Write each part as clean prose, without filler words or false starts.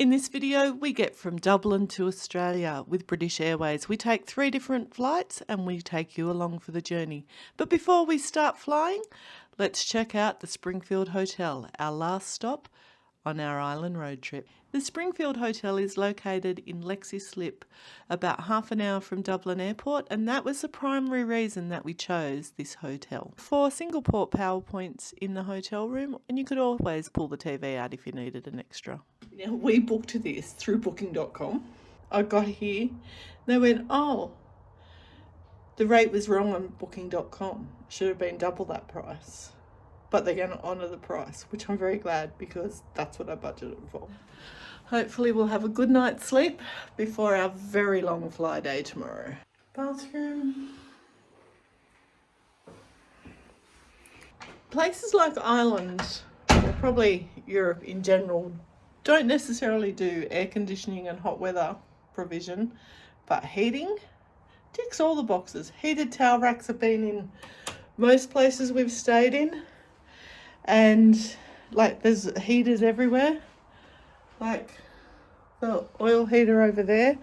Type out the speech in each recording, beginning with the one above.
In this video, we get from Dublin to Australia with British Airways. We take 3 different flights and we take you along for the journey. But before we start flying, let's check out the Springfield Hotel, our last stop on our island road trip. The Springfield Hotel is located in Leixlip, about half an hour from Dublin Airport, and that was the primary reason that we chose this hotel. 4 single port power points in the hotel room, and you could always pull the TV out if you needed an extra. Now, we booked this through booking.com. I got here, they went, oh, the rate was wrong on booking.com. Should have been double that price. But they're going to honour the price, which I'm very glad because that's what I budgeted for. Hopefully we'll have a good night's sleep before our very long fly day tomorrow. Bathroom. Places like Ireland, or probably Europe in general, don't necessarily do air conditioning and hot weather provision, but heating ticks all the boxes. Heated towel racks have been in most places we've stayed in. And like there's heaters everywhere, like the oil heater over there.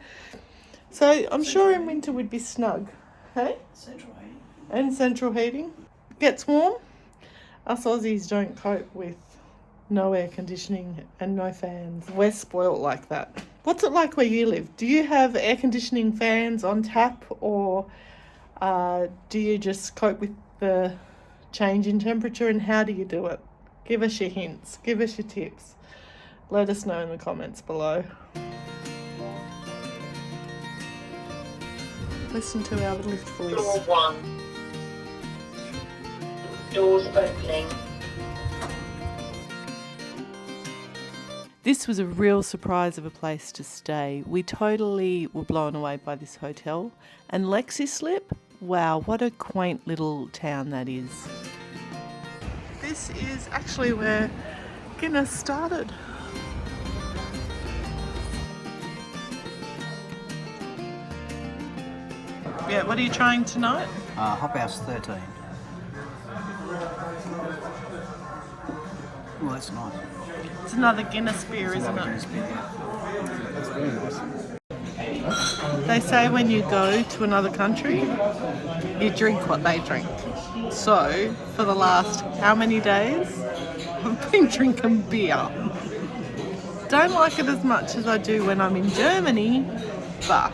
So I'm sure in winter we'd be snug. Hey? Central heating. And central heating. Gets warm. Us Aussies don't cope with no air conditioning and no fans. We're spoilt like that. What's it like where you live? Do you have air conditioning fans on tap, or do you just cope with the change in temperature, and how do you do it? Give us your hints, give us your tips. Let us know in the comments below. Listen to our lift voice. Door 1. Doors opening. This was a real surprise of a place to stay. We totally were blown away by this hotel. And Leixlip, wow, what a quaint little town that is. This is actually where Guinness started. Yeah, what are you trying tonight? Hop House 13. Well, that's nice. It's another Guinness beer, isn't it? Guinness beer, yeah. That's very nice. They say when you go to another country, you drink what they drink. So, for the last how many days, I've been drinking beer. Don't like it as much as I do when I'm in Germany, but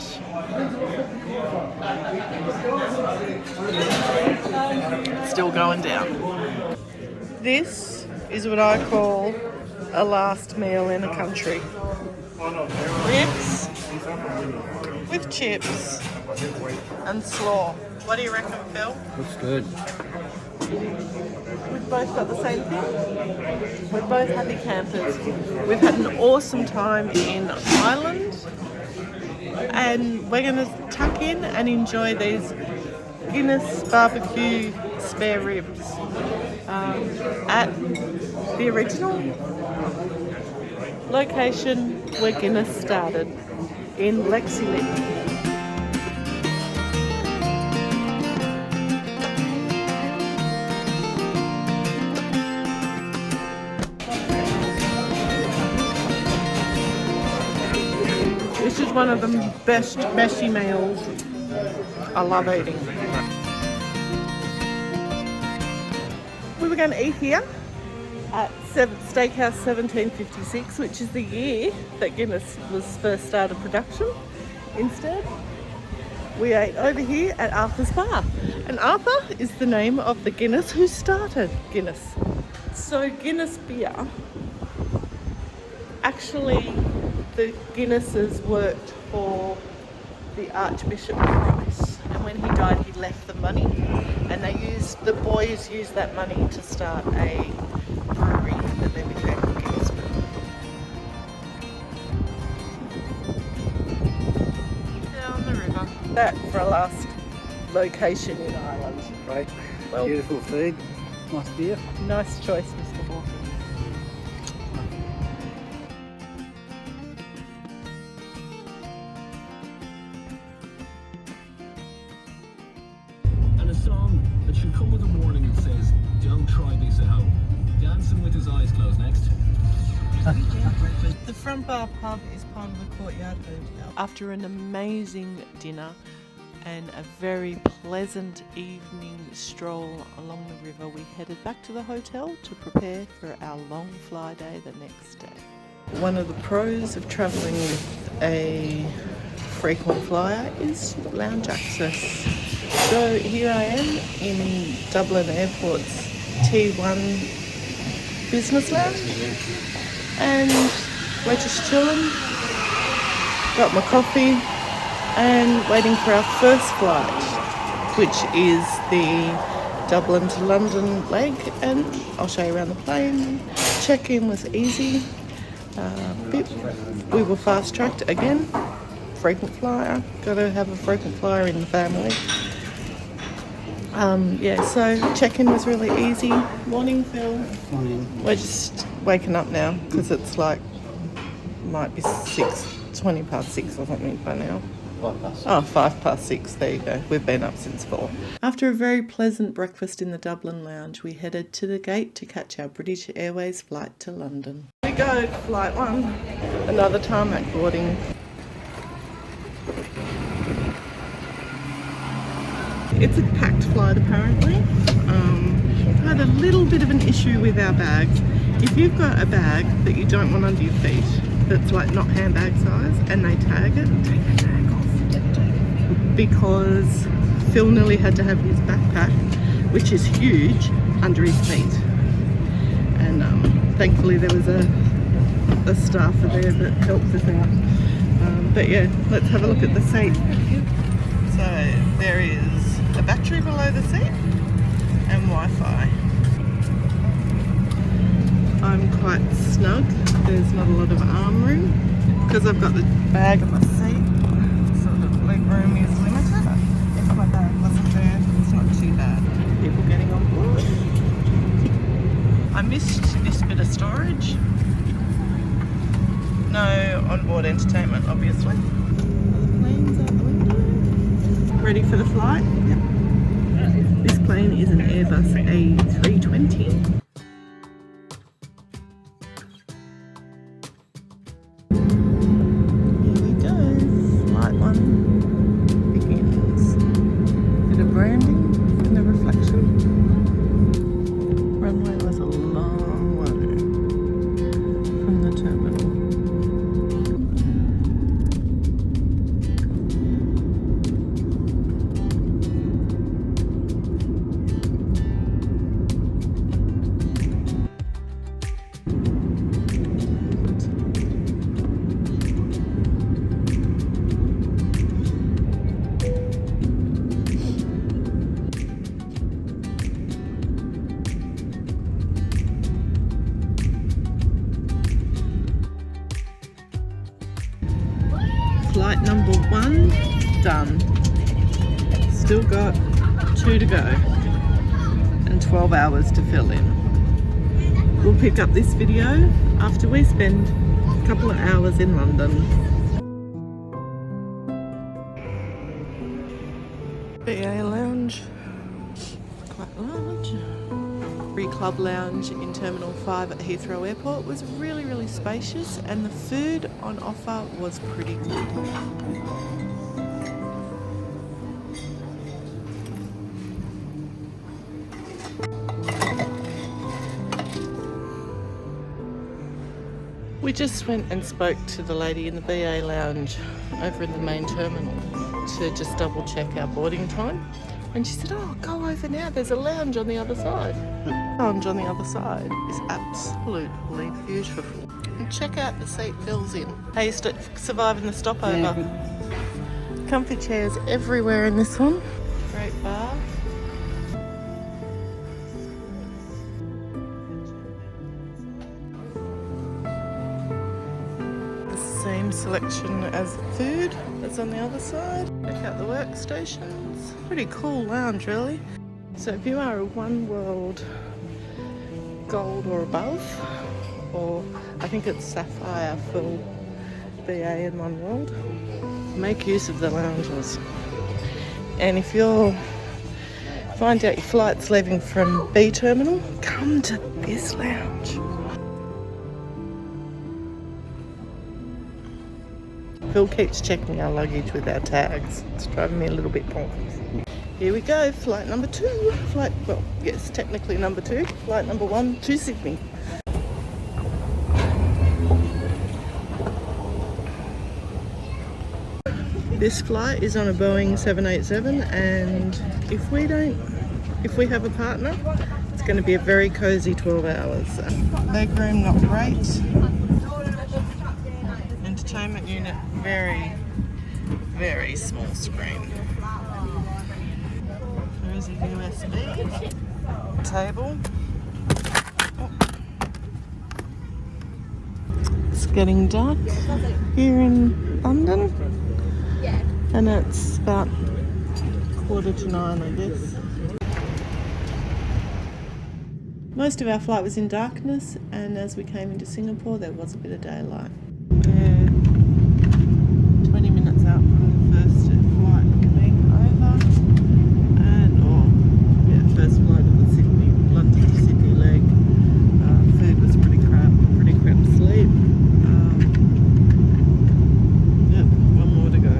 it's still going down. This is what I call a last meal in a country. Ribs with chips and slaw. What do you reckon, Phil? Looks good. We've both got the same thing. We're both happy campers. We've had an awesome time in Ireland, and we're going to tuck in and enjoy these Guinness barbecue spare ribs at the original location where Guinness started, in Leixlip. This is one of the best messy meals. I love eating. We were going to eat here at Steakhouse 1756, which is the year that Guinness was first started production. Instead, we ate over here at Arthur's Bar. And Arthur is the name of the Guinness who started Guinness. So Guinness beer, actually the Guinnesses worked for the Archbishop Price, and when he died he left the money, and the boys used that money to start a brewery that then became Guinness. Down the river. That for our last location in Ireland. Great. Well, Beautiful food. Nice beer. nice choice, Mr. Hawkins. And a song that should come with a warning that says, don't try this at home. Dancing with his eyes closed next. The front bar pub is part of the Courtyard Hotel. After an amazing dinner and a very pleasant evening stroll along the river, we headed back to the hotel to prepare for our long fly day the next day. One of the pros of travelling with a frequent flyer is lounge access. So here I am in Dublin Airport's T1 business lounge, and we're just chilling. Got my coffee and waiting for our first flight, which is the Dublin to London leg, and I'll show you around the plane. Check-in was easy. We were fast-tracked again. Frequent flyer. Got to have a frequent flyer in the family. So check-in was really easy. Morning, Phil. Morning. We're just waking up now because it's like, might be 20 past 6 or something by now. 5 past 6, there you go. We've been up since 4. After a very pleasant breakfast in the Dublin lounge, we headed to the gate to catch our British Airways flight to London. Here we go, flight 1. Another tarmac boarding. It's a packed flight apparently. Had a little bit of an issue with our bags. If you've got a bag that you don't want under your feet, that's like not handbag size, and they tag it, take the tag off. Because Phil nearly had to have his backpack, which is huge, under his feet. And thankfully there was a staffer there that helped us out. But yeah, let's have a look at the seat. So there is a battery below the seat and Wi-Fi. I'm quite snug. There's not a lot of arm room because I've got the bag on my seat. Sort of leg room is limited. If my bag wasn't there, it's not too bad. People getting on board. I missed this bit of storage. No onboard entertainment, obviously. The plane's out the window. Ready for the flight? Yep. This plane is an Airbus A320. Flight number 1 done. Still got 2 to go and 12 hours to fill in. We'll pick up this video after we spend a couple of hours in London. BA lounge, quite large. Free club lounge in Terminal 5 at Heathrow Airport was really spacious, and the food on offer was pretty good. We just went and spoke to the lady in the BA lounge over in the main terminal to just double check our boarding time. And she said, oh, go over now, there's a lounge on the other side. The lounge on the other side is absolutely beautiful. And check out the seat Phil's in. How you surviving the stopover. Yeah. Comfy chairs everywhere in this one. Great bar. The same selection as food as on the other side. Check out the workstations. Pretty cool lounge, really. So if you are a Oneworld Gold or above, or I think it's Sapphire for BA and Oneworld, make use of the lounges. And if you find out your flight's leaving from B terminal, come to this lounge. Phil keeps checking our luggage with our tags. It's driving me a little bit bonkers. Here we go, flight number 2. Well, yes, technically number 2. Flight number 1 to Sydney. This flight is on a Boeing 787, and if we have a partner, it's going to be a very cozy 12 hours. Legroom not great. Entertainment unit very, very small screen. There is a USB table. Oh. It's getting dark here in London. And it's about 8:45, I guess. Most of our flight was in darkness, and as we came into Singapore, there was a bit of daylight. We're 20 minutes out from the first flight coming over, and first flight of the London to Sydney leg. Food was pretty crap sleep. One more to go.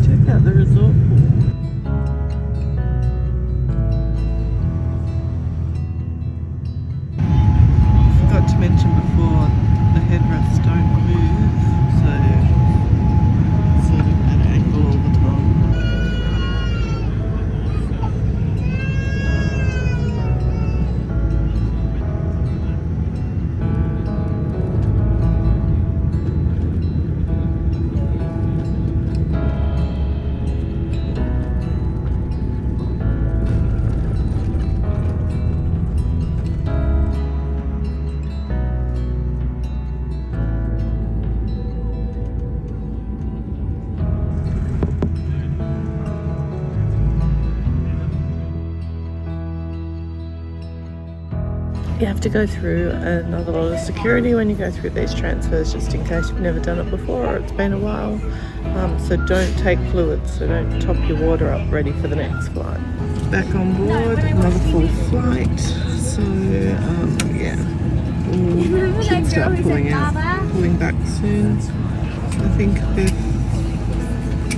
Check out the resort pool. Forgot to mention before, the headrests don't move, so it's sort of at an angle all the time. You have to go through another lot of security when you go through these transfers, just in case you've never done it before or it's been a while. So don't take fluids, so don't top your water up ready for the next flight. Back on board, another full flight. So we'll should start pulling back soon. I think they're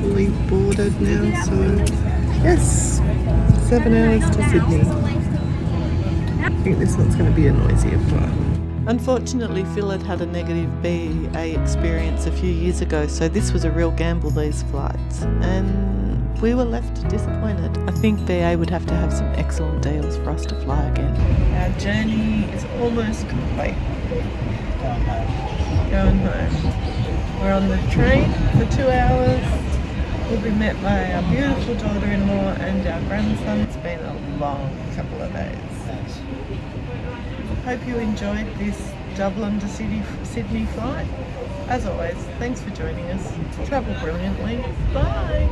fully boarded now, so yes, 7 hours to Sydney. I think this one's going to be a noisier flight. Unfortunately, Phil had a negative BA experience a few years ago, so this was a real gamble, these flights, and we were left disappointed. I think BA would have to have some excellent deals for us to fly again. Our journey is almost complete. Going home. We're on the train for 2 hours. We'll be met by our beautiful daughter-in-law and our grandson. It's been a long couple of days. Hope you enjoyed this Dublin to Sydney flight. As always, thanks for joining us. Travel brilliantly. Bye!